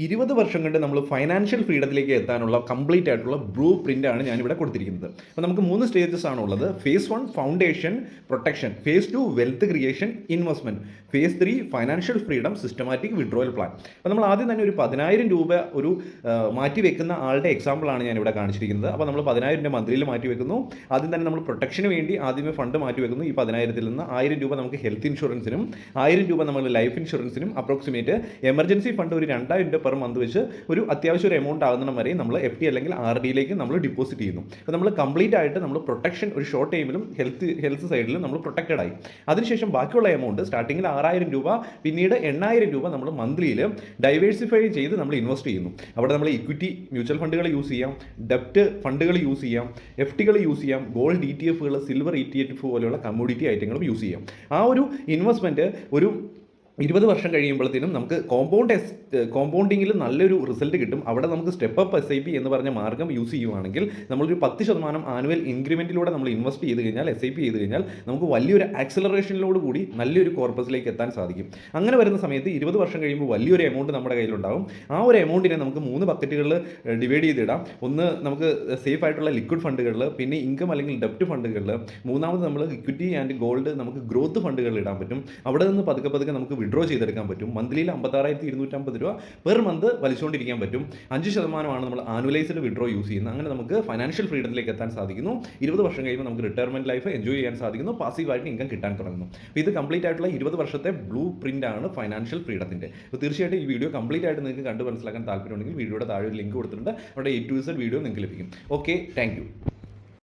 20 വർഷം കൊണ്ട് നമ്മൾ ഫൈനാൻഷ്യൽ ഫ്രീഡത്തിലേക്ക് എത്താനുള്ള കംപ്ലീറ്റ് ആയിട്ടുള്ള ബ്ലൂ പ്രിൻ്റ് ആണ് ഞാനിവിടെ കൊടുത്തിരിക്കുന്നത്. അപ്പോൾ നമുക്ക് 3 സ്റ്റേജസ് ആണുള്ളത്. Phase 1 foundation protection, phase 2 wealth creation investment, phase 3 financial freedom systematic withdrawal plan. അപ്പോൾ നമ്മൾ ആദ്യം തന്നെ ഒരു 10,000 രൂപ ഒരു മാറ്റി വെക്കുന്ന ആളുടെ എക്സാമ്പിളാണ് ഞാനിവിടെ കാണിച്ചിരിക്കുന്നത്. അപ്പോൾ നമ്മൾ 10,000 രൂപ മന്ത്ലിയിൽ മാറ്റി വെക്കുന്നു. ആദ്യം തന്നെ നമ്മൾ പ്രൊട്ടക്ഷന് വേണ്ടി ആദ്യമേ ഫണ്ട് മാറ്റി വെക്കുന്നു. ഈ 10,000-ൽ നിന്ന് 1,000 രൂപ നമുക്ക് ഹെൽത്ത് ഇൻഷുറൻസിനും 1,000 രൂപ നമ്മൾ ലൈഫ് ഇൻഷുറൻസിനും അപ്രോക്സിമേറ്റ് എമർജൻസി ഫണ്ട് ഒരു 2,000 രൂപ പെർ മന്ത് വെച്ച് ഒരു അത്യാവശ്യം ഒരു എമൗണ്ട് ആകുന്നിടം വരെ നമ്മൾ FD അല്ലെങ്കിൽ RDയിലേക്ക് നമ്മൾ ഡിപ്പോസിറ്റ് ചെയ്യുന്നു. അപ്പോൾ നമ്മൾ കംപ്ലീറ്റ് ആയിട്ട് നമ്മൾ പ്രൊട്ടക്ഷൻ ഒരു ഷോർട്ട് ടൈമിലും ഹെൽത്ത് സൈഡിലും നമ്മൾ പ്രൊട്ടക്റ്റഡ് ആയി. അതിനുശേഷം ബാക്കിയുള്ള എമൗണ്ട് സ്റ്റാർട്ടിങ്ങിൽ 6,000 രൂപ പിന്നീട് 8,000 രൂപ നമ്മൾ മന്ത്ലിയിൽ ഡൈവേഴ്സിഫൈ ചെയ്ത് നമ്മൾ ഇൻവെസ്റ്റ് ചെയ്യുന്നു. അവിടെ നമ്മൾ ഇക്വിറ്റി മ്യൂച്വൽ ഫണ്ടുകൾ യൂസ് ചെയ്യാം, ഡെപ്റ്റ് ഫണ്ടുകൾ യൂസ് ചെയ്യാം, FDകൾ യൂസ് ചെയ്യാം, ഗോൾഡ് ETFകൾ, സിൽവർ ETF പോലെയുള്ള കമ്മോഡിറ്റി ഐറ്റങ്ങളും യൂസ് ചെയ്യാം. ആ ഒരു ഇൻവെസ്റ്റ്മെൻറ്റ് ഒരു 20 വർഷം കഴിയുമ്പോഴത്തേനും നമുക്ക് കോമ്പൗണ്ടിങ്ങിൽ നല്ലൊരു റിസൾട്ട് കിട്ടും. അവിടെ നമുക്ക് സ്റ്റെപ്പ് അപ്പ് SIP എന്ന് പറഞ്ഞ മാർഗ്ഗം യൂസ് ചെയ്യുവാണെങ്കിൽ നമ്മളൊരു 10% ആനുവൽ ഇൻക്രിമെൻറ്റിലൂടെ നമ്മൾ ഇൻവെസ്റ്റ് ചെയ്ത് കഴിഞ്ഞാൽ, SIP ചെയ്ത് കഴിഞ്ഞാൽ നമുക്ക് വലിയൊരു ആക്സിലറേഷനിലോട് കൂടി നല്ലൊരു കോർപ്പസിലേക്ക് എത്താൻ സാധിക്കും. അങ്ങനെ വരുന്ന സമയത്ത് 20 വർഷം കഴിയുമ്പോൾ വലിയൊരു എമൗണ്ട് നമ്മുടെ കയ്യിലുണ്ടാകും. ആ ഒരു എമൗണ്ടിനെ നമുക്ക് 3 ബക്കറ്റുകളിൽ ഡിവൈഡ് ചെയ്തിടാം. ഒന്ന് നമുക്ക് സേഫ് ആയിട്ടുള്ള ലിക്വിഡ് ഫണ്ടുകളിൽ, പിന്നെ ഇൻകം അല്ലെങ്കിൽ ഡെപ്റ്റ് ഫണ്ടുകളിൽ, മൂന്നാമത് നമ്മൾ ഇക്വിറ്റി ആൻഡ് ഗോൾഡ് നമുക്ക് ഗ്രോത്ത് ഫണ്ടുകളിൽ ഇടാൻ പറ്റും. അവിടെ നിന്ന് പതുക്കെ നമുക്ക് വിഡ്രോ ചെയ്തെടുക്കാൻ പറ്റും. മന്ത്ലിയിൽ 56,250 രൂപ പെർ മന്ത് വലിച്ചുകൊണ്ടിരിക്കാൻ പറ്റും. 5% നമ്മൾ ആനുവലൈസ്ഡ് വിഡ്രോ യൂസ് ചെയ്യുന്നത്. അങ്ങനെ നമുക്ക് ഫൈനാൻഷ്യൽ ഫ്രീഡത്തിലേക്ക് എത്താൻ സാധിക്കുന്നു. 20 വർഷം കഴിയുമ്പോൾ നമുക്ക് റിട്ടയർമെൻറ്റ് ലൈഫ് എൻജോയ് ചെയ്യാൻ സാധിക്കുന്നു. പാസീവായിട്ട് ഇൻകം കിട്ടാൻ തുടങ്ങുന്നു. അപ്പോൾ ഇത് കംപ്ലീറ്റ് ആയിട്ടുള്ള 20 വർഷത്തെ ബ്ലൂ പ്രിൻ്റ് ആണ് ഫൈനാൻഷ്യൽ ഫ്രീഡത്തിൻ്റെ. അപ്പോൾ തീർച്ചയായിട്ടും ഈ വീഡിയോ കംപ്ലീറ്റ് ആയിട്ട് നിങ്ങൾക്ക് കണ്ട് മനസ്സിലാക്കാൻ താല്പര്യമുണ്ടെങ്കിൽ വീഡിയോയുടെ താഴെ ഒരു ലിങ്ക് കൊടുത്തിട്ടുണ്ട്. അവിടെ A to Z വീഡിയോ നിങ്ങൾക്ക് ലഭിക്കും. Okay, thank you.